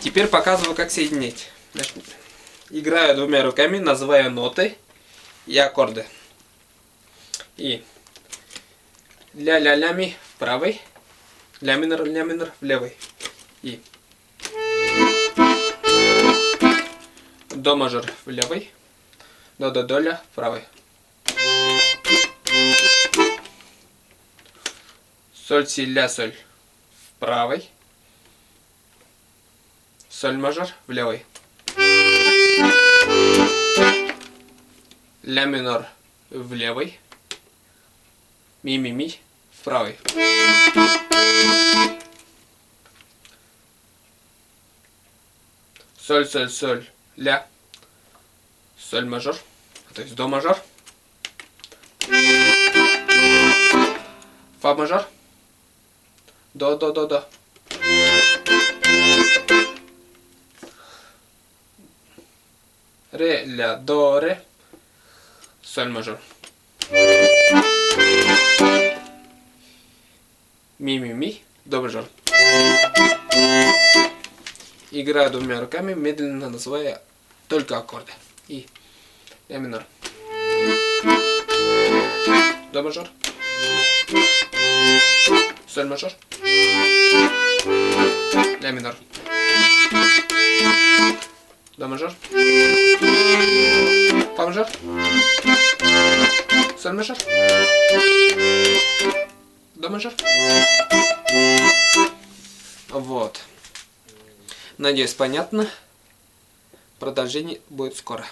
Теперь показываю, как соединять. Значит, играю двумя руками, называю ноты и аккорды. И ля-ля-ля ми в правой, ля-минор в левой. И до мажор в левой, до-до-до-ля в правой. Соль-си-ля-соль в правой, соль-мажор в левой. Ля минор в левой, ми-ми-ми в правой. Соль-соль-соль, ля, соль-мажор, то есть до-мажор, фа-мажор, до-до-до-до. Ре, ля, до, ре, соль мажор. Ми, ми, ми, до мажор. Играю двумя руками, медленно называя только аккорды. И ля минор. До мажор. Соль мажор. Ля минор. До мажор. Фа мажор. Соль мажор. До мажор. Вот. Надеюсь, понятно. Продолжение будет скоро.